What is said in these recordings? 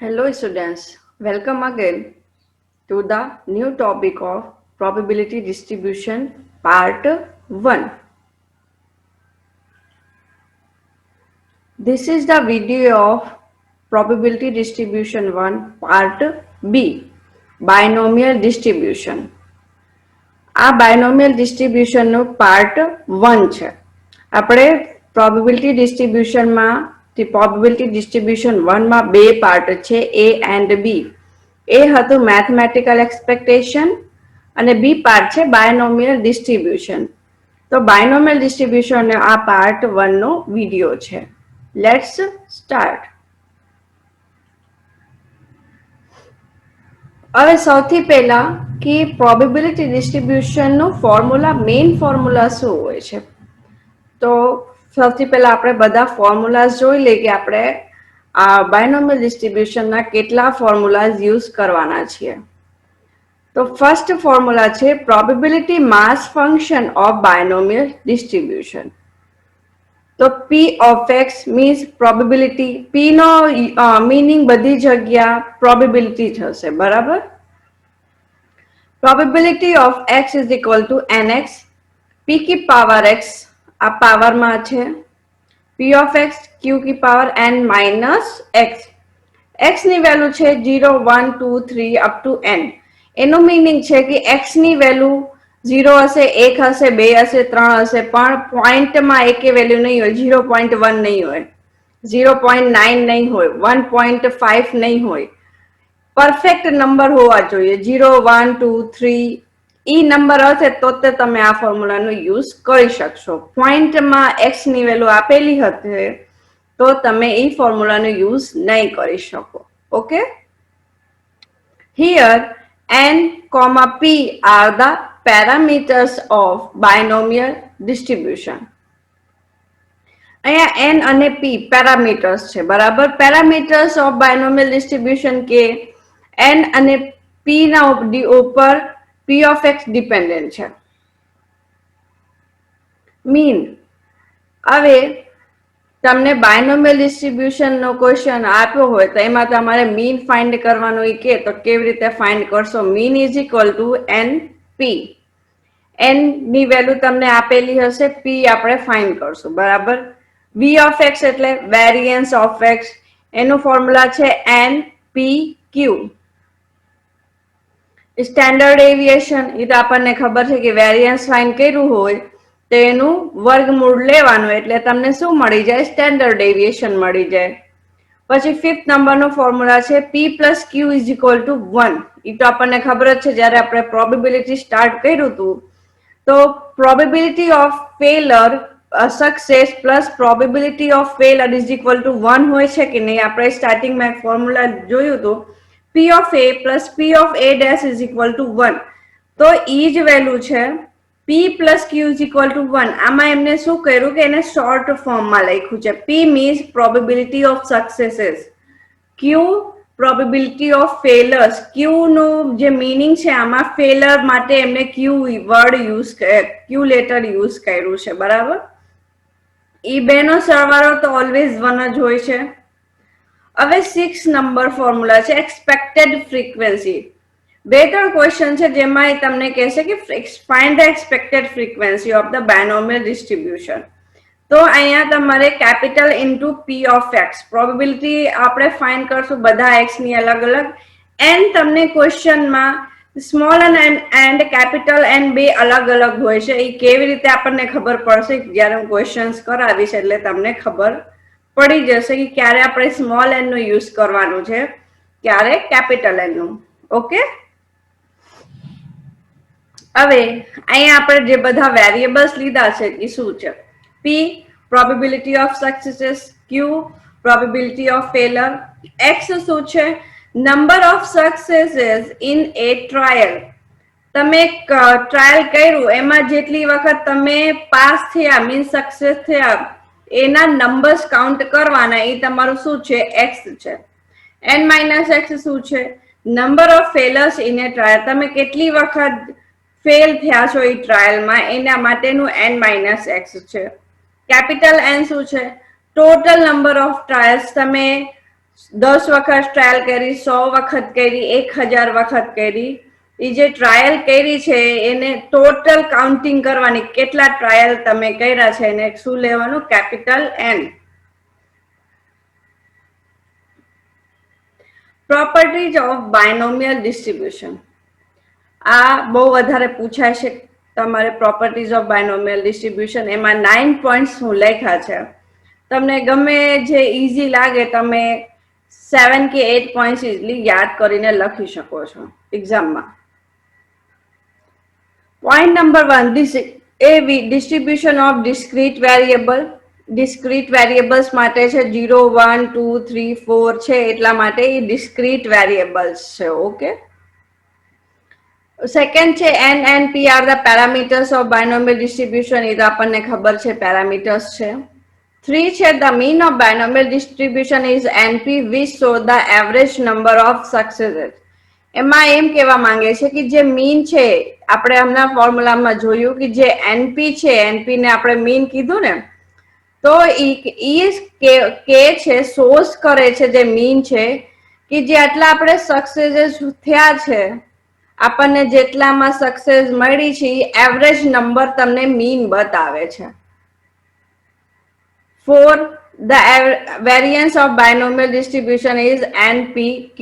Hello students, welcome again to the new topic of probability distribution part 1. This is the video of probability distribution 1 part B, binomial distribution. આ બાયનોમિયલ ડિસ્ટ્રીબ્યુશનનો part 1 છે. આપણે probability distribution 1 માં બે part છે, A and B. એ હતું mathematical expectation અને બી part છે બાયનોમિયલ distribution. તો બાયનોમિયલ ડિસ્ટ્રીબ્યુશન આ પાર્ટ 1 નો વિડિયો છે. Let's start. હવે સૌથી પહેલા કે પ્રોબેબિલિટી ડિસ્ટ્રીબ્યુશનનો ફોર્મ્યુલા, મેઇન ફોર્મ્યુલા શું હોય છે? તો સૌથી પહેલા આપણે બધા ફોર્મ્યુલાઝ જોઈ લઈએ કે આપણે આ બાયનોમિયલ ડિસ્ટ્રીબ્યુશનના કેટલા ફોર્મ્યુલાઝ યુઝ કરવાના છીએ. તો ફર્સ્ટ ફોર્મ્યુલા છે probability mass function of binomial distribution. તો P of x means probability. P નો મીનિંગ બધી જગ્યા પ્રોબેબિલિટી થશે, બરાબર? Probability of x is equal to nx. p की पावर x આ પાવરમાં છે, p of x q की power n minus x. x ની વેલ્યુ છે 0 1 2 3 અપ ટુ n. એનો મીનિંગ છે કે x ની વેલ્યુ 0 હશે, 1 હશે, 2 હશે, 3 હશે, પણ પોઈન્ટમાં એકે વેલ્યુ નહીં હોય. 0.1 નહીં હોય, 0.9 નહીં હોય, 1.5 નહીં હોય. પરફેક્ટ નંબર હોવા જોઈએ. 0 1 2 3 ઈ નંબર હશે તો તમે આ ફોર્મ્યુલાનો યુઝ કરી શકશો. પોઈન્ટમાં x ની વેલ્યુ આપેલી હશે તો તમે ઈ ફોર્મ્યુલાનો યુઝ નહીં કરી શકો. Okay, here n, p are the parameters of binomial distribution. અહીંયા n અને p પેરામીટર્સ છે, બરાબર? પેરામીટર્સ ઓફ બાયનોમિયલ ડિસ્ટ્રીબ્યુશન કે n અને p ના ઉપર p of x ડિપેન્ડન્ટ છે. મીન, હવે તમને બાયનોમિયલ ડિસ્ટ્રીબ્યુશનનો ક્વેશ્ચન આપ્યો હોય તો એમાં તમારે મીન ફાઇન્ડ કરવાનું કે તો કેવી રીતે ફાઇન્ડ કરશો? Mean is equal two np. n ની વેલ્યુ તમને આપેલી હશે, p આપણે ફાઇન્ડ કરશું, બરાબર? v of x એટલે વેરિયન્સ ઓફ x. એનું ફોર્મ્યુલા છે npq. સ્ટેન્ડર્ડ ડેવિએશન, એ તો આપણને ખબર છે કે વેરિયન્સ ફાઇન્ડ કર્યું હોય તો એનું વર્ગમૂળ લેવાનું એટલે તમને શું મળી જાય? સ્ટેન્ડર્ડ ડેવિએશન મળી જાય. પછી ફિફ્થ નંબરનો ફોર્મ્યુલા છે p plus q is equal two 1. એ તો આપણને ખબર જ છે, જ્યારે આપણે પ્રોબેબિલિટી સ્ટાર્ટ કર્યું હતું તો probability of failure success plus probability of failure is equal two 1 હોય છે કે નહીં? આપણે સ્ટાર્ટિંગમાં એક ફોર્મ્યુલા જોયું હતું, p of a plus p of a dash is equal to 1. તો ઈ જ વેલ્યુ છે p plus q is equal to 1. આમાં એમને શું કર્યું કે એને શોર્ટ ફોર્મમાં લખ્યું છે. p means probability of successes, q probability of failures. q નું જે મીનિંગ છે આમાં ફેલર માટે એમને q word use, q letter use કર્યું છે, બરાબર? ઈ બેનો સરવાળો તો ઓલવેઝ 1 જ હોય છે. હવે 6 નંબર ફોર્મ્યુલા છે એક્સપેક્ટેડ ફ્રીક્વન્સી. બે ત્રણ ક્વેશ્ચન છે જેમાં તમને કહેશે કે find the expected frequency of the binomial distribution. તો અહીંયા તમારે capital into p of x probability આપણે ફાઇન્ડ કરશું બધા x ની અલગ અલગ. n તમને ક્વેશ્ચનમાં સ્મોલ એન્ડ કેપિટલ n બે અલગ અલગ હોય છે. એ કેવી રીતે આપણને ખબર પડશે? જ્યારે હું ક્વેશ્ચન્સ કરાવીશ એટલે તમને ખબર પડી જશે કે ક્યારે આપણે સ્મોલ n નો યુઝ કરવાનું છે, ક્યારે કેપિટલ n નું. ઓકે, હવે અહીંયા આપણે જે બધા વેરિયેબલ્સ લીધા છે એ શું છે? p probability of success, q probability of failure, x શું છે? Number of successes in a trial. તમે ટ્રાયલ કર્યું એમાં જેટલી વખત તમે પાસ થયા મીન્સ સક્સેસ થયા એના નંબર્સ કાઉન્ટ કરવાના. એ તમારું શું છે? x છે. n માઇનસ x શું છે? Number of failures in a trial. તમે કેટલી વખત ફેલ થયા છો એ ટ્રાયલમાં એના માટેનું n માઇનસ x છે. કેપિટલ n શું છે? Total number of trials. તમે 10 વખત ટ્રાયલ કરી, 100 વખત કરી, 1000 વખત કરી. એ જે ટ્રાયલ કરી છે એને ટોટલ કાઉન્ટિંગ કરવાની, કેટલા ટ્રાયલ તમે કર્યા છે એને શું લેવાનું, capital N. Properties of binomial distribution, આ બહુ વધારે પૂછાય છે તમારે. પ્રોપર્ટીઝ ઓફ બાયનોમિયલ ડિસ્ટ્રીબ્યુશન, એમાં 9 પોઈન્ટ્સ હું લખ્યા છે. તમને ગમે જે ઈઝી લાગે તમે 7 કે 8 પોઈન્ટ્સ ઇઝીલી યાદ કરીને લખી શકો છો એક્ઝામમાં. Point number 1, distribution of discrete variable. Discrete variables માટે છે 0, 1, 2, 3, 4 છે, એટલા માટે એ ડિસ્ક્રીટ વેરિયેબલ્સ છે. ઓકે. સેકન્ડ છે N and P are the parameters of binomial distribution, એ તો આપણને ખબર છે પેરામીટર્સ છે. 3 છે the mean of binomial distribution is NP which show the average number of successes. એમાં એમ કહેવા માંગે છે કે જે મીન છે, આપણે હમણાં ફોર્મ્યુલામાં જોયું કે જે NP છે, NP ને આપણે મીન કીધું ને, તો કે છે શોઝ કરે છે, જે મીન છે કે જે આટલા આપણે સક્સેસ થયા છે, આપણને જેટલામાં સક્સેસ મળી છે એવરેજ નંબર તમને મીન બતાવે છે. 4, the variance of binomial distribution is NPQ.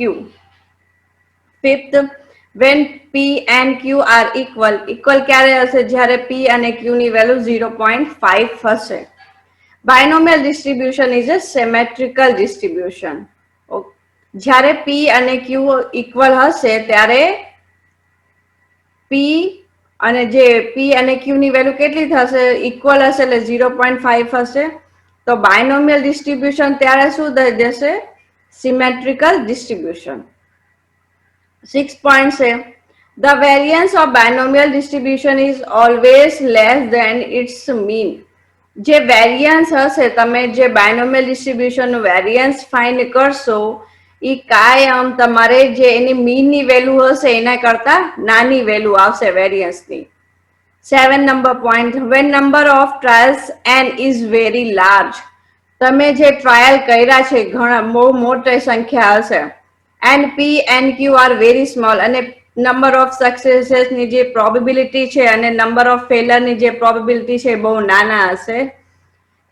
5th, when P and Q are equal, ક્યારે હશે, જ્યારે P અને Q ની વેલ્યુ 0.5 હશે. Binomial distribution is a symmetrical distribution. જ્યારે P અને Q ઇક્વલ હશે ત્યારે P અને Q ની વેલ્યુ કેટલી થશે, ઇક્વલ હશે એટલે 0.5 હશે. તો બાયનોમિયલ ડિસ્ટ્રીબ્યુશન ત્યારે શું થઈ જશે, સિમેટ્રિકલ ડિસ્ટ્રીબ્યુશન. 6 point છે the variance of binomial distribution is always less than its mean. જે વેરિયન્સ હશે, તમે જે બાયનોમિયલ ડિસ્ટ્રીબ્યુશન નું વેરિયન્સ ફાઇન્ડ કરશો એ કાયમ તમારે જે એની મીન ની વેલ્યુ હશે એના કરતા નાની વેલ્યુ આવશે વેરિયન્સ ની. 7 number point, when number of trials n is very large. તમે જે ટ્રાયલ કર્યા છે ઘણા બહુ મોટી સંખ્યા હશે, and P and Q are very small, અને નંબર ઓફ સક્સેસીસ ની જે પ્રોબેબિલિટી છે અને નંબર ઓફ ફેલર ની જે પ્રોબેબિલિટી છે બહુ નાના હશે.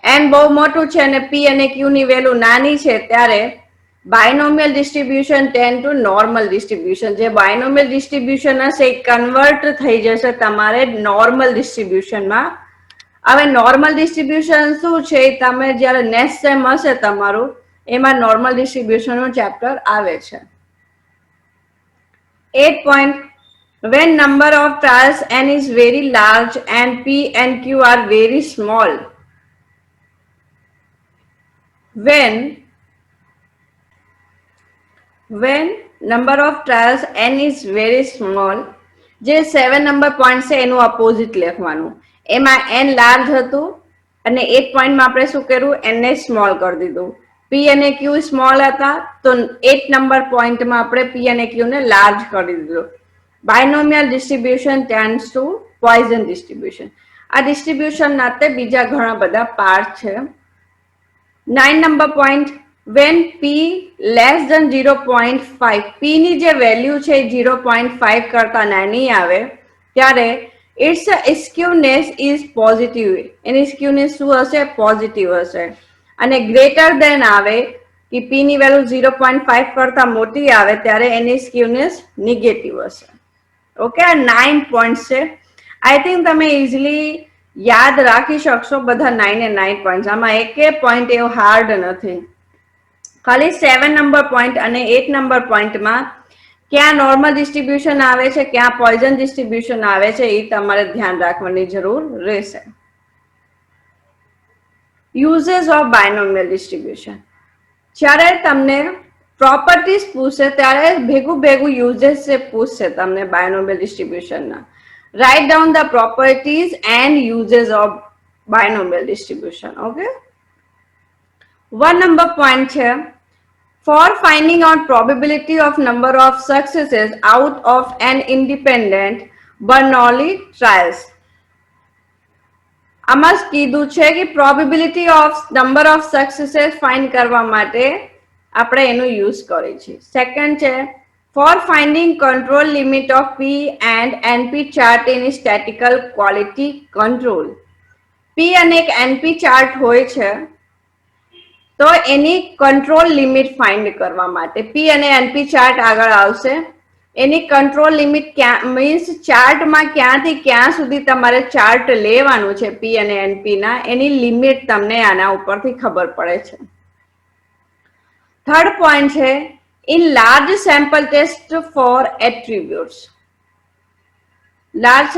n બહુ મોટું છે અને P અને Q ની વેલ્યુ નાની છે, ત્યારે binomial distribution tend to normal distribution. જે બાયનોમિયલ ડિસ્ટ્રીબ્યુશન હશે એ કન્વર્ટ થઈ જશે તમારે નોર્મલ ડિસ્ટ્રીબ્યુશનમાં. હવે નોર્મલ ડિસ્ટ્રીબ્યુશન શું છે, તમે જ્યારે નેક્સ્ટ સેમ હશે તમારું, એમાં નોર્મલ ડિસ્ટ્રીબ્યુશન નું ચેપ્ટર આવે છે. 8 point, when number of trials n is very large and P and Q are very small. When number of trials n is very small, જે 7 નંબર પોઈન્ટ છે એનું opposite લખવાનું. એમાં n લાર્જ હતું અને 8 પોઈન્ટમાં આપણે શું કર્યું, n ને સ્મોલ કરી દીધું. P અને Q સ્મોલ હતા તો 8 નંબર પોઈન્ટમાં આપણે P અને Q ને લાર્જ કરી દીધું. Binomial distribution tends to Poisson distribution. આ ડિસ્ટ્રીબ્યુશન નાતે બીજા ઘણા બધા પાર્ટ છે. 9 number point, when P less than 0.5, P ની જે વેલ્યુ છે 0.5 કરતા નાની આવે ત્યારે its skewness is positive. એની સ્ક્યુનેસ શું હશે, પોઝિટિવ હશે. અને ગ્રેટર દેન આવે કે P ની વેલ્યુ 0.5 કરતા મોટી આવે ત્યારે એની સ્ક્યુનેસ નેગેટિવ હશે. ઓકે, 9 પોઈન્ટ છે. આઈ થિંક તમે ઇઝીલી યાદ રાખી શકશો બધા 9 એ 9 પોઈન્ટ. આમાં એકે પોઈન્ટ એવો હાર્ડ નથી. ખાલી 7 નંબર પોઈન્ટ અને 8 નંબર પોઈન્ટમાં ક્યાં નોર્મલ ડિસ્ટ્રીબ્યુશન આવે છે, ક્યાં પોઈઝન ડિસ્ટ્રીબ્યુશન આવે છે, એ તમારે ધ્યાન રાખવાની જરૂર રહેશે. યુઝેસ ઓફ બાયનોમિયલ ડિસ્ટ્રીબ્યુશન, જ્યારે તમને પ્રોપર્ટીઝ પૂછશે ત્યારે ભેગું યુઝેસ પૂછશે તમને બાયનોમિયલ ડિસ્ટ્રીબ્યુશનના. Write down the properties and uses of binomial distribution. Okay, 1 number point છે, for finding out probability of number of successes out of an independent Bernoulli trials. આમાં કીધું છે કે probability of number of successes find કરવા માટે આપણે એનું use કરીએ છીએ. સેકન્ડ છે for finding control limit of P and NP chart in statistical quality control. P અને એક એનપી ચાર્ટ હોય છે, તો એની કંટ્રોલ લિમિટ ફાઇન્ડ કરવા માટે પી અને એનપી ચાર્ટ આગળ આવશે. એની કંટ્રોલ લિમિટ ક્યાં મીન્સ ચાર્ટમાં ક્યાંથી ક્યાં સુધી તમારે ચાર્ટ લેવાનું છે પી અને એનપી ના, એની લિમિટ તમને આના ઉપરથી ખબર પડે છે. થર્ડ પોઈન્ટ છે in large sample test for attributes. Large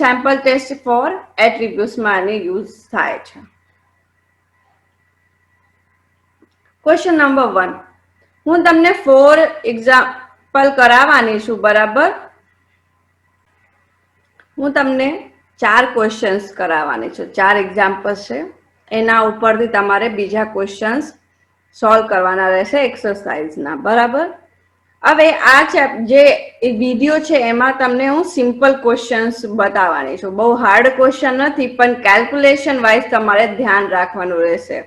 sample test for એટ્રીબ્યુટ્સમાં આની યુઝ થાય છે. ક્વેશ્ચન નંબર 1, હું તમને 4 એક્ઝામ્પલ કરાવવાની છું, બરાબર. હું તમને 4 ક્વેશ્ચન્સ કરાવવાની છું, 4 એક્ઝામ્પલ્સ છે, એના ઉપરથી તમારે બીજા ક્વેશ્ચન્સ સોલ્વ કરવાના રહેશે એક્સરસાઇઝના, બરાબર. હવે આ જે વિડીયો છે એમાં તમને હું સિમ્પલ ક્વેશ્ચન્સ બતાવવાની છું. બહુ હાર્ડ ક્વેશ્ચન નથી, પણ કેલ્ક્યુલેશન વાઇઝ તમારે ધ્યાન રાખવાનું રહેશે.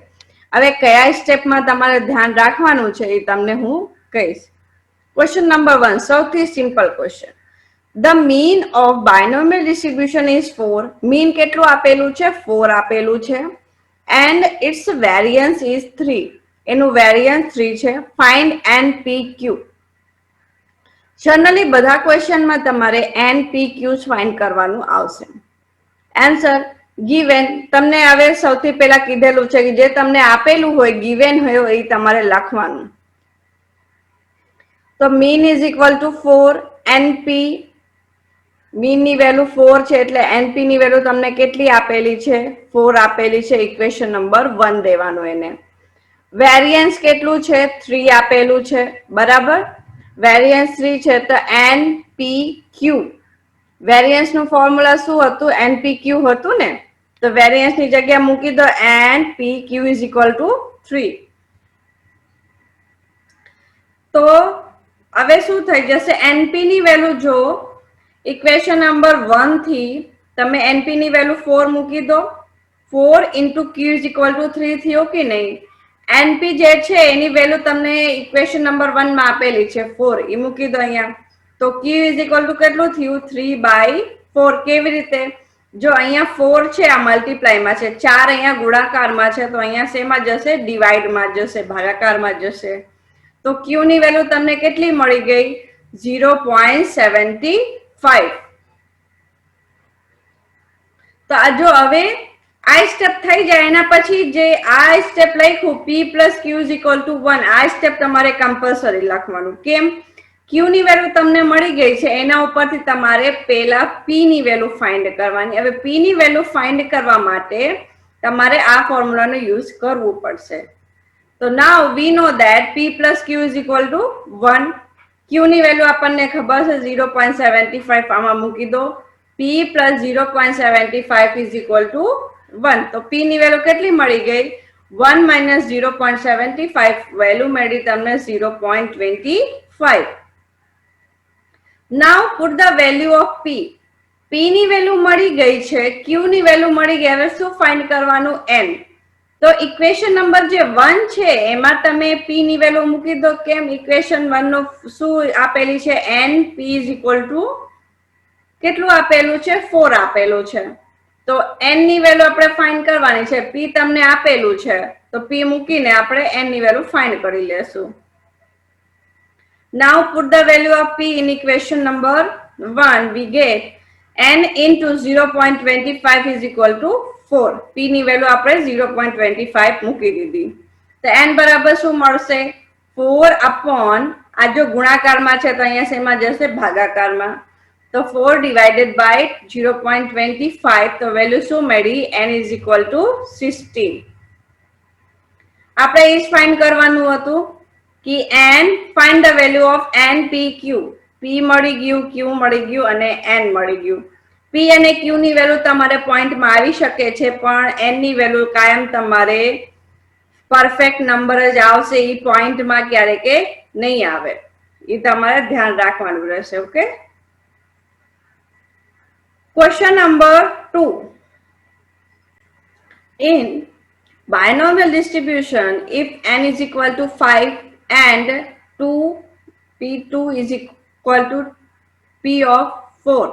હવે કયા સ્ટેપમાં તમારે ધ્યાન રાખવાનું છે એ તમને હું કહીશ. ક્વેશ્ચન નંબર 1, સૌથી simple question. The mean of binomial distribution is 4. Mean કેટલું આપેલું છે? 4 આપેલું છે. And its variance is 3. એનું વેરિયન્સ 3 છે. Find NPQ. જનરલી બધા ક્વેશ્ચનમાં તમારે NPQ ફાઇન્ડ કરવાનું આવશે. Answer given. તમને હવે સૌથી પહેલા કીધેલું છે કે જે તમને આપેલું હોય, ગિવન હોય એ તમારે લખવાનું. તો mean is equal two 4. NP mean ની વેલ્યુ 4 છે, એટલે એનપી ની વેલ્યુ તમને કેટલી આપેલી છે? 4 આપેલી છે. ઇક્વેશન નંબર 1 દેવાનું એને. વેરિયન્સ કેટલું છે? 3 આપેલું છે, બરાબર. વેરિયન્સ 3 છે તો NPQ. વેરિયન્સ નું ફોર્મ્યુલા શું હતું? NPQ હતું ને. તો વેરિયન્સ ની જગ્યા મૂકી દો NPQ ઇઝ ઇક્વલ ટુ 3. તો હવે શું થઈ જશે? એનપી ની વેલ્યુ જો ઇક્વેશન નંબર 1 થી તમે એનપી ની વેલ્યુ 4 મૂકી દો. 4 into Q is equal to 3 થયો કે નહીં? એનપી જે છે એની વેલ્યુ તમને ઇક્વેશન નંબર 1 માં આપેલી છે 4, એ મૂકી દો અહીંયા. તો Q is equal to કેટલું થયું? 3/4. કેવી રીતે? જો અહીંયા 4 છે, આ મલ્ટીપ્લાયમાં છે, 4 અહીંયા ગુણાકારમાં છે, તો અહીંયા શેમાં જશે? ડિવાઇડમાં જશે, ભાગાકારમાં જશે. તો Q ની વેલ્યુ તમને કેટલી મળી ગઈ? 0.75. તો આ જો હવે આ સ્ટેપ થઈ જાય એના પછી જે આ સ્ટેપ લખ્યું P plus Q is equal to 1, આ સ્ટેપ તમારે કમ્પલસરી લખવાનું. કેમ? Q ની વેલ્યુ તમને મળી ગઈ છે, એના ઉપરથી તમારે પહેલા P ની વેલ્યુ ફાઇન્ડ કરવાની. હવે P ની વેલ્યુ ફાઇન્ડ કરવા માટે તમારે આ ફોર્મ્યુલાનો યુઝ કરવું પડશે. તો now we know that P plus Q is equal to 1. Q ની વેલ્યુ આપણને ખબર છે 0.75, આમાં મૂકી દો. P plus 0.75 is equal to 1. તો P ની વેલ્યુ કેટલી મળી ગઈ? 1 minus 0.75, વેલ્યુ મળી તમને 0.25. Now put the value of P. P ની વેલ્યુ મળી ગઈ છે, Q ની વેલ્યુ મળી ગઈ. હવે શું ફાઇન્ડ કરવાનું? N. તો ઇક્વેશન નંબર જે 1 છે એમાં તમે P ની વેલ્યુ મૂકી દો. કેમ? ઇક્વેશન 1 નો શું આપેલી છે? NP is equal to કેટલું આપેલું છે? 4 આપેલું છે. તો N ની વેલ્યુ આપણે ફાઇન્ડ કરવાની છે. P તમને આપેલું છે, તો P મૂકીને આપણે N ની વેલ્યુ ફાઇન્ડ કરી લેશું. Now put the value of P in equation number 1. We get N into 0.25 is equal to 4. P ની વેલ્યુ આપણે 0.25 મૂકી દીધી. તો N બરાબર શું મળશે? 4 upon, આ જો ગુણાકારમાં છે તો અહીંયા શેમાં જશે? ભાગાકારમાં. તો 4 divided by 0.25, તો વેલ્યુ શું મળી? N is equal to 16. આપણે એ જ ફાઇન્ડ કરવાનું હતું કે N, find the value of NPQ. P મળી ગયું, Q મળી ગયું અને N મળી ગયું. P અને Q ની વેલ્યુ તમારે પોઈન્ટમાં આવી શકે છે, પણ N ની વેલ્યુ કાયમ તમારે પરફેક્ટ નંબર જ આવશે, એ પોઈન્ટમાં ક્યારેક નહીં આવે. એ તમારે ધ્યાન રાખવાનું રહેશે. Okay. Question number 2. In binomial distribution, if n is equal to 5, and 2 P2 is equal to P of 4.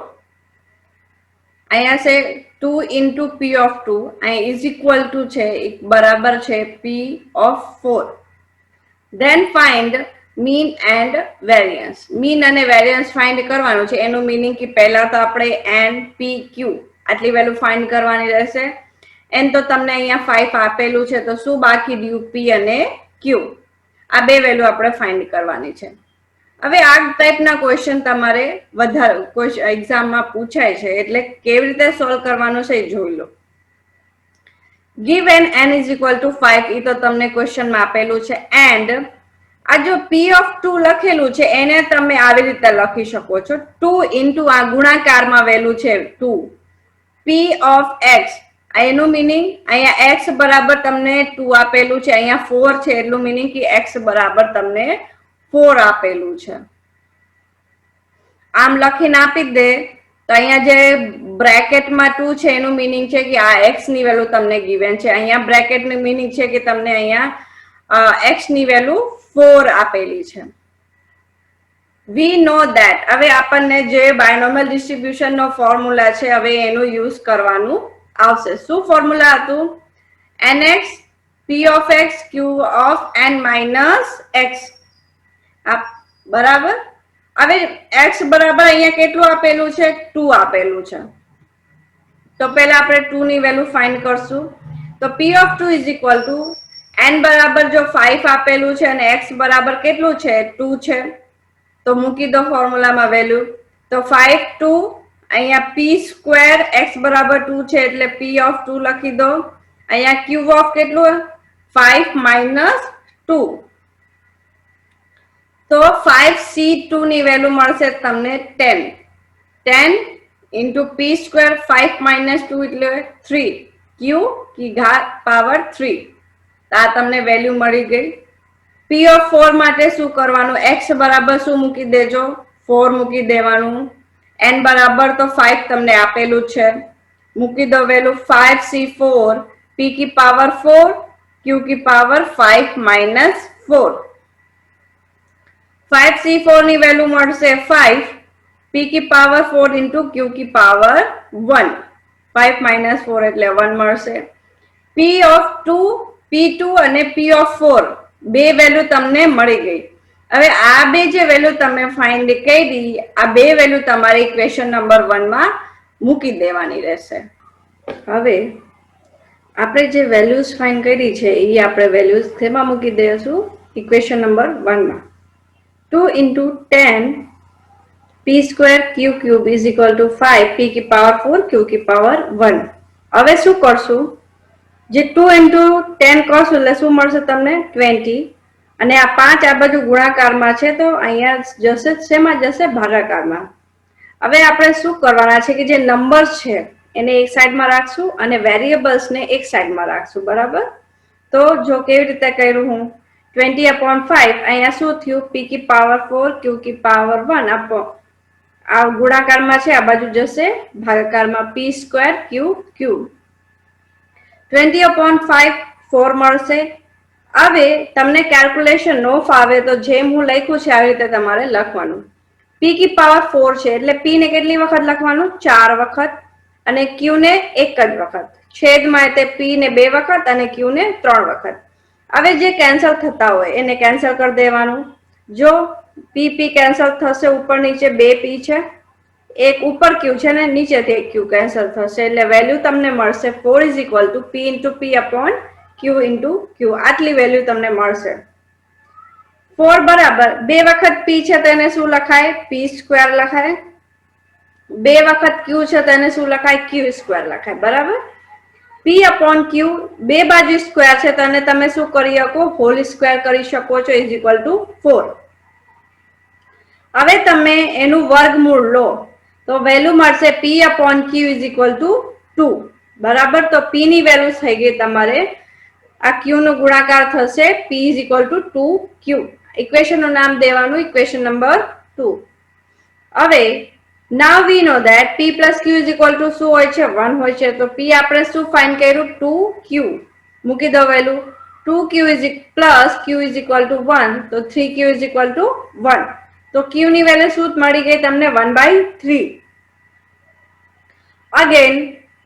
અહીંયા છે 2 into P of 2 અહીં is equal to છે બરાબર છે P of 4. Then find mean and variance. mean અને variance find કરવાનું છે. એનું meaning કે પહેલા તો આપણે n p q આટલી વેલ્યુ find કરવાની રહેશે. n તો તમને અહીંયા 5 આપેલું છે તો શું બાકી રહ્યું p અને q. આ બે વેલ્યુ આપણે find કરવાની છે. હવે આ ટાઈપના ક્વેશ્ચન તમારે વધારે એક્ઝામમાં પૂછાય છે એટલે કેવી રીતે સોલ્વ કરવાનું છે એ જોઈ લો. give n is equal to 5 એ તો તમને ક્વેશ્ચન માં આપેલું છે and આ જો p of 2 લખેલું છે એને તમે આવી રીતે લખી શકો છો 2 into આ ગુણાકારમાં વેલ્યુ છે 2 p of x એનું મીનિંગ અહીંયા x બરાબર તમને 2 આપેલું છે અહીંયા 4 છે એટલું મીનિંગ કે x બરાબર તમને 4 આપેલું છે. આમ લખીને આપી દે તો અહીંયા જે બ્રેકેટમાં 2 છે એનું મીનિંગ છે કે આ x ની વેલ્યુ તમને ગિવન છે. અહીંયા બ્રેકેટનું મીનિંગ છે કે તમને અહીંયા x ની વેલ્યુ 4 આપેલી છે. we know that હવે આપણને જે બાયનોમિયલ ડિસ્ટ્રીબ્યુશન નો ફોર્મ્યુલા છે હવે એનું યુઝ કરવાનું આવશે. શું ફોર્મ્યુલા હતું? nx p of x q of n minus x બરાબર. હવે x બરાબર અહીંયા કેટલું આપેલું છે 2 આપેલું છે તો પહેલા આપણે 2 ની વેલ્યુ ફાઇન્ડ કરશું. તો p of 2 is equal to n બરાબર જો 5 આપેલું છે અને x બરાબર કેટલું છે 2 છે તો મૂકી દો ફોર્મ્યુલામાં વેલ્યુ. તો 5 2 અહીંયા p સ્ક્વેર x બરાબર 2 છે એટલે p of 2 લખી દો. અહીંયા q of કેટલું 5 minus 2 તો 5c2 ની વેલ્યુ મળશે તમને 10. 10 into p square 5 minus 2 એટલે 3 q की घात પાવર 3 આ તમને વેલ્યુ મળી ગઈ. p of 4 માટે શું કરવાનું x બરાબર શું મૂકી દેજો 4 મૂકી દેવાનું. n બરાબર તો 5 તમને આપેલું છે મૂકી દો વેલ્યુ 5c4 p की पावर 4 q की पावर 5 minus 4 5c4 ની વેલ્યુ મળશે 5 p की पावर 4 into q की पावर 1 5 minus 4 એટલે 1 મળશે. p of 2 p2 અને p of 4 બે વેલ્યુ તમને મળી ગઈ. હવે આ બે જે વેલ્યુ તમે ફાઇન્ડ કરી આ બે વેલ્યુ તમારી ઇક્વેશન નંબર 1 માં મૂકી દેવાની રહેશે. હવે આપણે જે વેલ્યુઝ ફાઇન્ડ કરી છે એ આપણે વેલ્યુઝ તેમાં મૂકી દઈશું ઇક્વેશન નંબર 1 માં. 2 into 10 p square q cube is equal to 5 p की पावर 4 q की पावर 1. હવે શું કરશું જે 2 into 10 કરશું એટલે શું મળશે તમને 20 અને આ 5 આ બાજુ ગુણાકારમાં છે તો અહીંયા જશે શેમાં જશે ભાગાકારમાં. હવે આપણે શું કરવાના છે કે જે નંબર્સ છે એને એક સાઈડમાં રાખશું અને વેરિયેબલ્સ ને એક સાઈડમાં રાખશું બરાબર. તો જો કેવી રીતે કર્યું હું 20/5 અહીંયા શું થયું p की पावर 4 q की पावर 1 આ ગુણાકારમાં છે આ બાજુ જશે ભાગાકારમાં p સ્ક્વેર q ક્યુબ 20/5 4 મળશે. હવે તમને કેલ્ક્યુલેશન નો ફાવે તો જેમ હું લખ્યું છે આવી રીતે તમારે લખવાનું. p की पावर 4 છે એટલે p ને કેટલી વખત લખવાનું 4 વખત અને q ને એક જ વખત. છેદમાં તે p ને 2 વખત અને q ને 3 વખત. હવે જે કેન્સલ થતા હોય એને કેન્સલ કરી દેવાનું. જો p p કેન્સલ થશે ઉપર નીચે 2 p છે એક ઉપર q છે ને નીચેથી એક q કેન્સલ થશે એટલે વેલ્યુ તમને મળશે 4 is equal to p into p upon q into q આટલી વેલ્યુ તમને મળશે. 4 બરાબર 2 વખત p છે તો એને શું લખાય p સ્ક્વેર લખાય. 2 વખત q છે તો એને શું લખાય q સ્ક્વેર લખાય બરાબર. p upon q બે બાજુ સ્ક્વેર છે તો એને તમે શું કરી શકો હોલ સ્ક્વેર કરી શકો છો is equal to 4. હવે તમે એનું વર્ગમૂળ લો તો વેલ્યુ મળશે p upon q is equal to 2 બરાબર. તો p ની વેલ્યુ થઈ ગઈ તમારે આ q નો ગુણાકાર થશે p is equal to 2q. Equation નું નામ દેવાનું ઇક્વેશન નંબર 2. હવે now we know that p plus q is equal to શું હોય છે 1 હોય છે તો p આપણે શું ફાઇન્ડ કર્યું 2q મૂકી દો value 2q is plus q is equal to 1, તો 3q is equal to 1. તો q ની વેલ્યુ શું મળી ગઈ તમને 1/3. Again,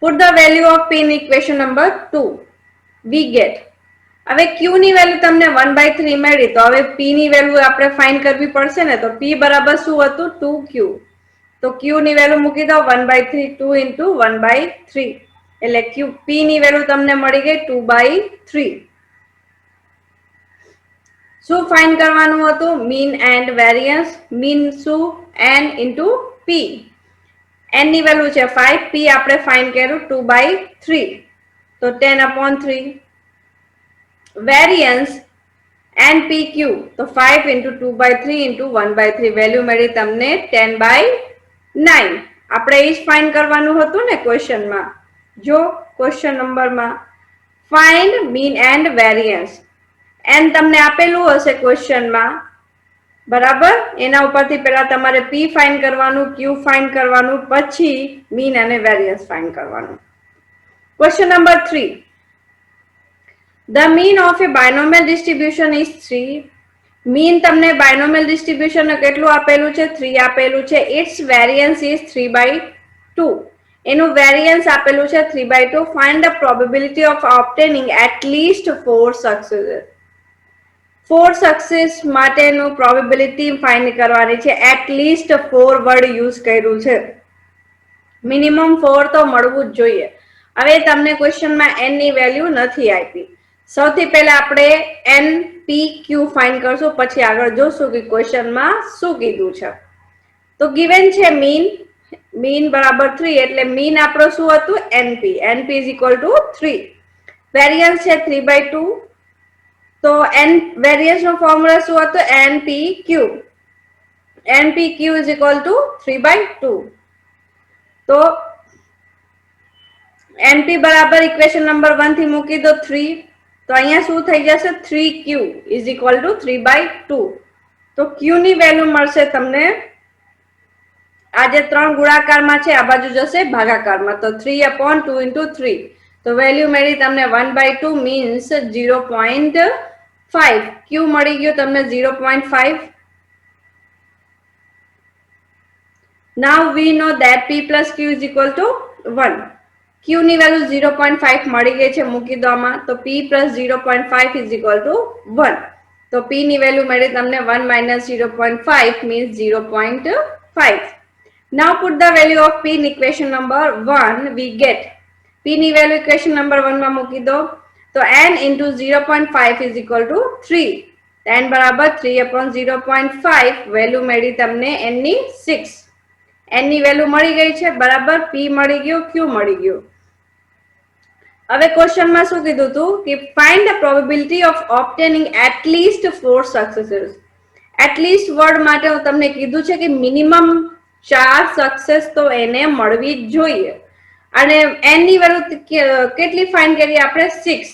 put the value of p in equation number 2. We get, હવે q ની વેલ્યુ તમને 1/3 મળી, તો હવે p ની વેલ્યુ આપણે ફાઇન્ડ કરવી પડશે ને. તો p બરાબર શું હતું? 2q. તો q ની વેલ્યુ મૂકી દો 1/3, 2 into 1/3 એટલે p ની વેલ્યુ તમને મળી ગઈ 2/3. શું ફાઇન્ડ કરવાનું હતું? Mean and variance. મીન શું? n into p. n ની વેલ્યુ છે 5, p આપણે ફાઇન્ડ કર્યું 2/3, તો 10/3. વેરિયન્સ npq, તો 5 into 2/3 into 1/3 વેલ્યુ મળી તમને 10/9. આપણે એ જ ફાઇન્ડ કરવાનું હતું ને ક્વેશ્ચનમાં. જો ક્વેશ્ચન નંબરમાં find mean and variance, n તમને આપેલું હશે ક્વેશ્ચનમાં, બરાબર. એના ઉપરથી પહેલા તમારે p ફાઇન્ડ કરવાનું, q ફાઇન્ડ કરવાનું, પછી મીન અને વેરિયન્સ ફાઇન્ડ કરવાનું. Question number 3. The mean of a binomial distribution is 3. Mean તમને binomial distribution કેટલું આપેલું છે? 3 આપેલું છે. Its variance is 3/2. એનું વેરિયન્સ આપેલું છે 3/2. Find the probability of obtaining at least 4 successes. 4 success માટેનું પ્રોબેબિલિટી ફાઇન્ડ કરવાની છે. એટ લીસ્ટ 4 વર્ડ યુઝ કર્યું છે. મિનિમમ 4 તો મળવું જ જોઈએ. હવે તમને ક્વેશ્ચનમાં n ની વેલ્યુ નથી આપી. સૌથી પહેલા આપણે n p q ફાઇન્ડ કરશું, પછી આગળ જોશું કે ક્વેશ્ચનમાં શું કીધું છે. તો ગિવન છે મીન બરાબર 3, એટલે મીન આપણો શું હતું? np. np is equal to 3. Variance છે 3/2. તો n વેરિયન્સ નો ફોર્મ્યુલા શું હતો? npq. npq is equal to 3/2. તો np બરાબર ઇક્વેશન નંબર 1 થી મૂકી દો 3. તો અહીંયા શું થઈ જશે? 3q is equal to 3/2. તો q ની વેલ્યુ મળશે તમને, આ જે 3 ગુણાકારમાં છે આ બાજુ જશે ભાગાકારમાં, તો 3/2 into 3. તો વેલ્યુ મળી તમને 1/2 મીન્સ 0.5. q મળી ગયો તમને 0.5. Now we know that p plus q is equal to 1. q ની વેલ્યુ 0.5 મળી ગઈ છે, મૂકી દો આમાં. તો p plus 0.5 is equal to 1. તો p ની વેલ્યુ મળી તમને 1 minus 0.5 means 0.5. Now put the value of p in equation number 1. We get, p ની વેલ્યુ equation number 1 માં મૂકી દો. તો n into 0.5 is equal to 3. n બરાબર 3/0.5. વેલ્યુ મળી તમને n ની 6. n ની વેલ્યુ મળી ગઈ છે, બરાબર. p મળી ગયો, q મળી ગયો. હવે ક્વેશ્ચનમાં શું કીધું હતું કે find the probability of obtaining at least 4 successes. At least word માટે હું તમને કીધું છે કે મિનિમમ 4 સક્સેસ તો એને મળવી જ જોઈએ. અને n ની વેલ્યુ કેટલી ફાઇન્ડ કરી આપણે? 6.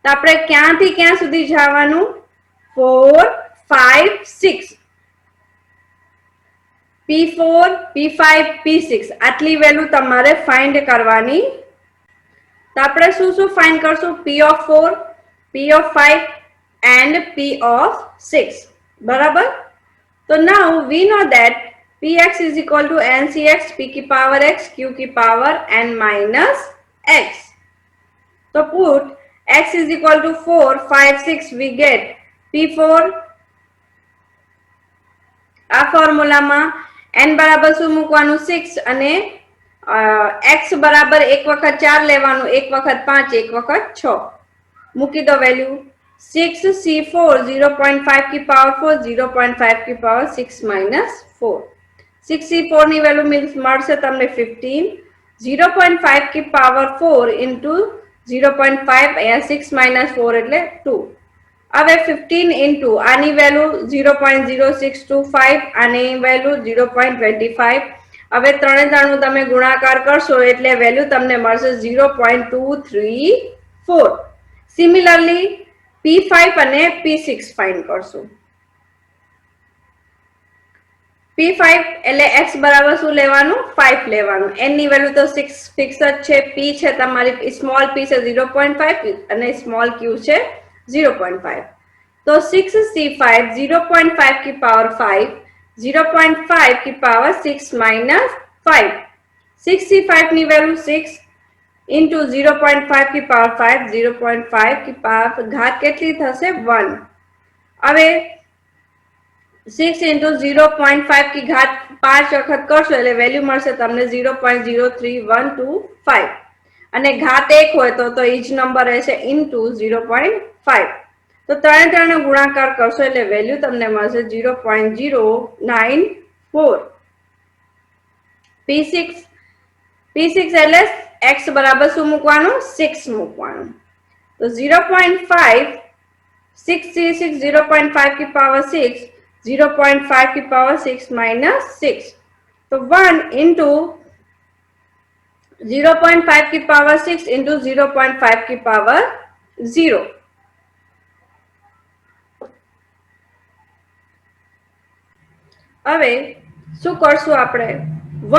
તો આપણે ક્યાંથી ક્યાં સુધી જવાનું? 4, 5, 6. p4, p5, p6 આટલી વેલ્યુ તમારે ફાઇન્ડ કરવાની. તો આપણે શું શું ફાઇન્ડ કરશું? p of 4, p of 5 and p of 6. બરાબર. તો now we know that px is equal to ncx p की power x q की power n minus x. तो put x is equal to 4, 5, 6. We get p4. આ ફોર્મ્યુલામાં n બરાબર શું મૂકવાનું? 6 અને x બરાબર એક વખત 4 લેવાનું, એક વખત 5, એક વખત 6. મૂકી દો વેલ્યુ. 6 c4 0.5 की पावर 4, 0.5 की पावर 6 minus 4. 6 c4 ની વેલ્યુ મળશે તમને 15. 0.5 की पावर 4 into 0.5, અહીંયા 6 minus 4 એટલે 2. હવે 15 into આની વેલ્યુ 0.0625, આની વેલ્યુ 0.25. હવે ત્રણે ત્રણનું તમે ગુણાકાર કરશો એટલે વેલ્યુ તમને મળશે 0.234. સિમિલરલી p5 અને p6 ફાઇન્ડ કરશું. p5 એટલે x બરાબર શું લેવાનું? 5 લેવાનું. n ની વેલ્યુ તો 6 ફિક્સ જ છે. p છે તમારી સ્મોલ p છે 0.5 અને સ્મોલ q છે 0.5. तो 6C5 0.5 की पावर 5, 0.5 की पावर 6 माइनस 5. 6C5 ની વેલ્યુ 6 ઇન્ટુ 0.5 की पावर 5, 0.5 की पावर घात કેટલી થશે 1. હવે 6 ઇન્ટુ 0.5 की घात 5 વખત કરશો એટલે વેલ્યુ મળશે તમને 0.03125 અને ઘાત 1 હોય તો ઈજ નંબર રહેશે ઇન્ટુ 0.5. તો ત્રણે ગુણાકાર કરશો એટલે વેલ્યુ તમને મળશે 0.094. P6 એટલે x બરાબર શું મૂકવાનું 6 મૂકવાનું. તો 0.5 6 0.5 की पावर 6, 0.5 की पावर 6 माइनस 6. तो 1 इंटू 0.5 की पावर 6 इंटू 0.5 की पावर 0. હવે શું કરશું આપણે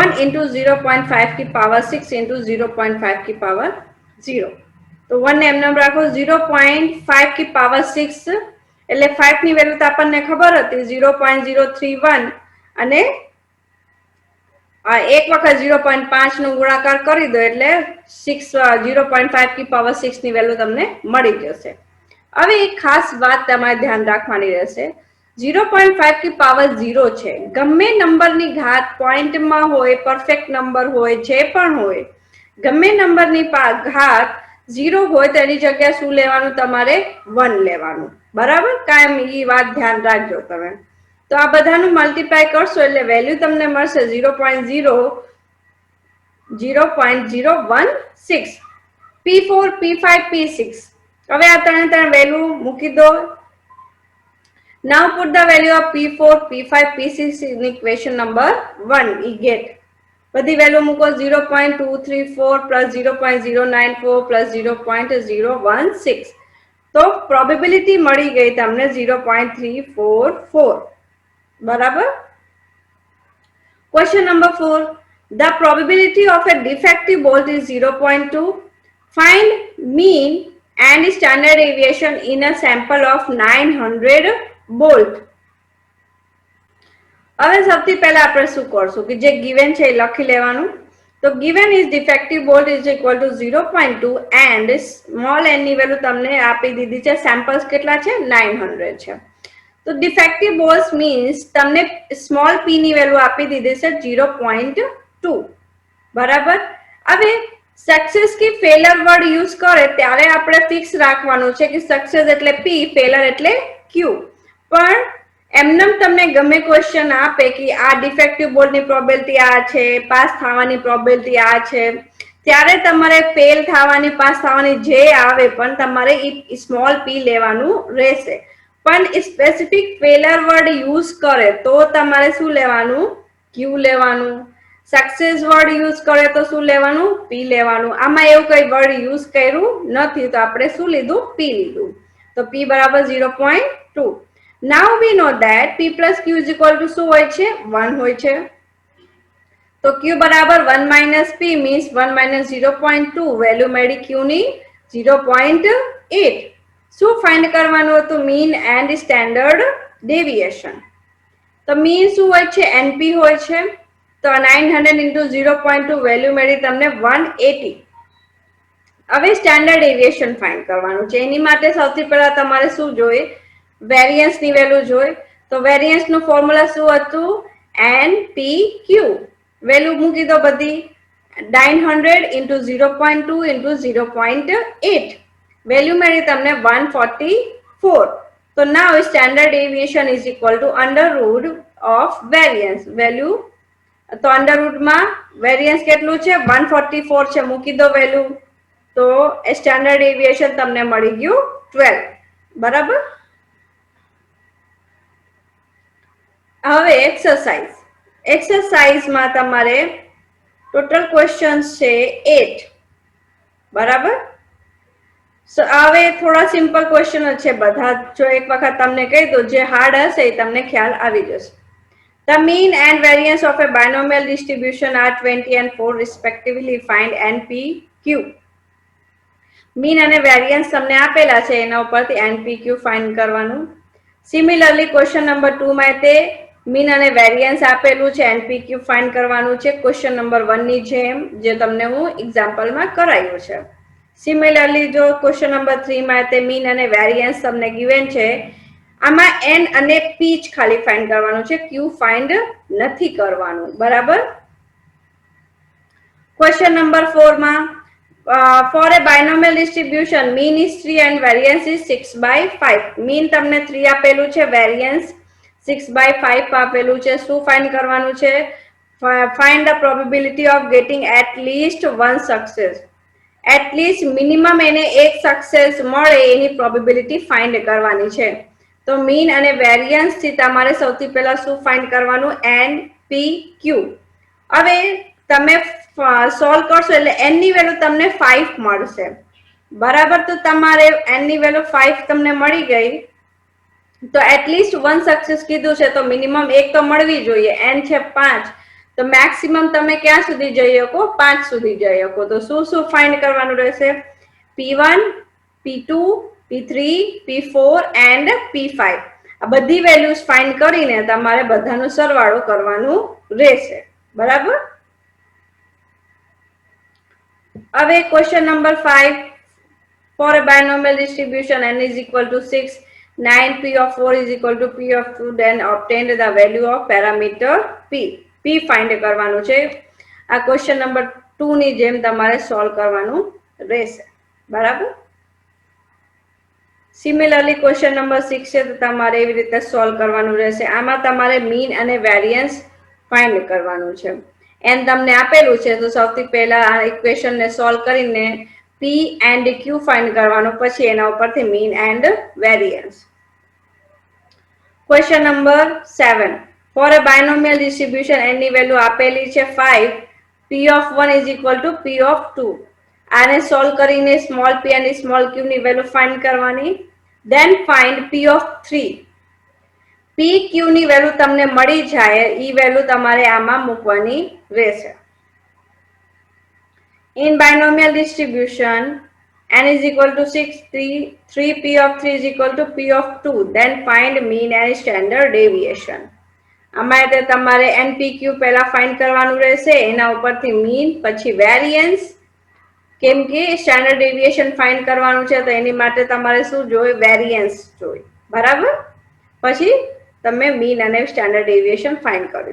1 इंटू 0.5 की पावर 6 इंटू 0.5 की पावर 0. તો 1 ને એમને રાખો 0.5 की पावर 6 એટલે 5 ની વેલ્યુ તો આપણને ખબર હતી 0.031 અને એક વખત 0.5 નો ગુણાકાર કરી દો એટલે 0.5 की पावर 6 ની વેલ્યુ તમને મળી જશે. હવે એક ખાસ વાત તમારે ધ્યાન રાખવાની રહેશે 0.5 की पावर 0 છે. ગમે નંબરની ઘાત પોઈન્ટમાં હોય, પરફેક્ટ નંબર હોય, જે પણ હોય, ગમે નંબરની ઘાત 0 હોય તેની જગ્યાએ શું લેવાનું તમારે 1 લેવાનું. બરાબર? કાયમ એ વાત ધ્યાન રાખજો તમે. તો આ બધાનું મલ્ટીપ્લાય કરશો એટલે વેલ્યુ તમને મળશે 0.016. P4, P5, P6. હવે આ ત્રણ વેલ્યુ મૂકી દો. Now put the value of P4, P5, P6 in equation number 1. We get બધી વેલ્યુ મૂકો 0.234 plus 0.094 plus 0.016. તો પ્રોબેબિલિટી મળી ગઈ તમને 0.344. બરાબર? Question number 4. The probability of a defective bolt is 0.2. Find mean and standard deviation in a sample of 900 bolt. હવે સૌથી પહેલા આપણે શું કરશું કે જે given છે એ લખી લેવાનું. તો given is defective bolt is equal to 0.2 and small n ની વેલ્યુ તમને આપી દીધી છે. સેમ્પલ્સ કેટલા છે 900 છે. તો ડિફેક્ટિવ બોલ્સ મીન્સ તમને સ્મોલ p ની વેલ્યુ આપી દીધી છે 0.2. બરાબર? હવે સક્સેસ કે ફેલર વર્ડ યુઝ કરે ત્યારે આપણે ફિક્સ રાખવાનું છે કે સક્સેસ એટલે p, ફેલર એટલે q. પણ એમનેમ તમને ગમે ક્વેશ્ચન આપે કે આ ડિફેક્ટિવ બોલ્ટની પ્રોબેબિલિટી આ છે, પાસ થવાની પ્રોબેબિલિટી આ છે, ત્યારે તમારે ફેલ થવાની, પાસ થવાની જે આવે પણ તમારે સ્મોલ p લેવાનું રહેશે. પણ સ્પેસિફિક ફેલર વર્ડ યુઝ કરે તો તમારે શું લેવાનું? ક્યુ લેવાનું. સક્સેસ વર્ડ યુઝ કરે તો શું લેવાનું? પી લેવાનું. આમાં એવું કઈ વર્ડ યુઝ કર્યું નથી તો આપણે શું લીધું? પી લીધું. તો પી બરાબર 0.2. Now we know that p plus q is equal to શું હોય છે? 1 હોય છે. તો q બરાબર 1 minus p means 1 minus 0.2. Value મળી q ની 0.8. શું ફાઇન્ડ કરવાનું હતું? Mean and standard deviation. તો મીન શું હોય છે? NP હોય છે. તો 900 into 0.2 વેલ્યુ મળી તમને 180. હવે સ્ટેન્ડર્ડ ડેવિએશન ફાઇન્ડ કરવાનું છે. એની માટે સૌથી પહેલા તમારે શું જોઈએ? વેરિયન્સ ની વેલ્યુ જોઈ. તો વેરિયન્સ નું ફોર્મ્યુલા શું હતું? NPQ. વેલ્યુ મૂકી દો બધી. 900 into 0.2 into 0.8. વેલ્યુ મળી તમને 144. તો now standard deviation is equal to under root of variance. Value તો અંડર રૂટમાં વેરિયન્સ કેટલું છે? 144 છે. મૂકી દો વેલ્યુ. તો સ્ટેન્ડર્ડ ડેવિએશન તમને મળી ગયું 12. બરાબર? હવે એક્સરસાઇઝમાં તમારે ટોટલ ક્વેશ્ચન્સ છે 8. બરાબર? હવે થોડા સિમ્પલ ક્વેશ્ચન છે બધા. જો એક વખત તમને કહી દો, જે હાર્ડ હશે એ તમને ખ્યાલ આવી જશે. The mean and variance of a binomial distribution are 20 and 4 respectively. Find NPQ. Mean અને વેરિયન્સ તમને આપેલા છે, એના ઉપરથી એનપીક્યુ ફાઇન્ડ કરવાનું. સિમિલરલી ક્વેશ્ચન નંબર 2 માં તે મીન અને વેરિયન્સ આપેલું છે, એનપીક્યુ ફાઇન્ડ કરવાનું છે ક્વેશ્ચન નંબર 1 ની જેમ, જે તમને હું એક્ઝામ્પલમાં કરાયું છે. સિમિલરલી જો ક્વેશ્ચન નંબર 3 માં તે મીન અને વેરિયન્સ તમને ગિવન છે, આમાં એન અને પી જ ખાલી ફાઇન્ડ કરવાનું છે, ક્યુ ફાઇન્ડ નથી કરવાનું. બરાબર. ક્વેશ્ચન નંબર 4 માં for a binomial distribution mean is 3 and variance is 6/5. Mean તમને 3 આપેલું છે, વેરિયન્સ 6/5 આપેલું છે. શું ફાઇન્ડ કરવાનું છે? Find the probability of getting at least one success. At least minimum એને એક સક્સેસ મળે એની પ્રોબેબિલિટી ફાઇન્ડ કરવાની છે. તો મીન અને વેરિયન્સ થી તમારે સૌથી પહેલા શું ફાઇન્ડ કરવાનું? એન પી ક્યુ. હવે તમે સોલ્વ કરશો એટલે એન ની વેલ્યુ તમને 5 મળશે. બરાબર. તો તમારે એન ની વેલ્યુ 5 તમને મળી ગઈ, તો એટલીસ્ટ વન સક્સેસ કીધું છે, તો મિનિમમ એક તો મળવી જોઈએ. એન છે 5, તો મેક્સિમમ તમે ક્યાં સુધી જઈ શકો? 5 સુધી જઈ શકો. તો શું ફાઇન્ડ કરવાનું રહેશે? P1, P2, P3, P4 and P5. આ બધી વેલ્યુઝ ફાઇન્ડ કરીને તમારે બધાનો સરવાળો કરવાનું રહેશે. બરાબર. હવે question number 5, for a binomial distribution n is equal to 6, 9 p of 4 is equal to p of 2, then obtained the value of parameter p. p find કરવાનું છે. આ ક્વેશ્ચન નંબર 2 ની જેમ તમારે સોલ્વ કરવાનું રહેશે. બરાબર. સિમિલરલી ક્વેશ્ચન નંબર 6 છે, તો તમારે એવી રીતે સોલ્વ કરવાનું રહેશે. આમાં તમારે મીન અને વેરિયન્સ ફાઇન્ડ કરવાનું છે. એન તમને આપેલું છે, તો સૌથી પહેલા આ ઇક્વેશન ને સોલ્વ કરીને પી એન્ડ ક્યુ ફાઇન્ડ કરવાનું, પછી એના ઉપરથી mean and variance. Question number 7, for a binomial distribution N ની વેલ્યુ આપેલી છે 5, p of 1 is equal to p of 2. આને સોલ્વ કરીને સ્મોલ p અને સ્મોલ q ની વેલ્યુ ફાઇન્ડ કરવાની. Then find p of 3. p q ની value તમને મળી જાય, ઈ વેલ્યુ તમારે આમાં મૂકવાની રહેશે. In binomial distribution n is equal to 6, 3 p of 3 is equal to p of 2. Then find mean and standard deviation. આમાં તે તમારે npq પહેલા ફાઇન્ડ કરવાનું રહેશે, એના ઉપરથી મીન, પછી વેરિયન્સ. કેમ કે સ્ટાન્ડર્ડ ડેવિએશન ફાઇન્ડ કરવાનું છે, તો એની માટે તમારે શું જોઈએ? વેરિયન્સ જોઈએ. બરાબર. પછી તમે મીન અને સ્ટાન્ડર્ડ ડેવિએશન ફાઇન્ડ કરો.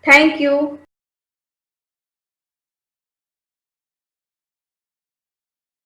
Thank you.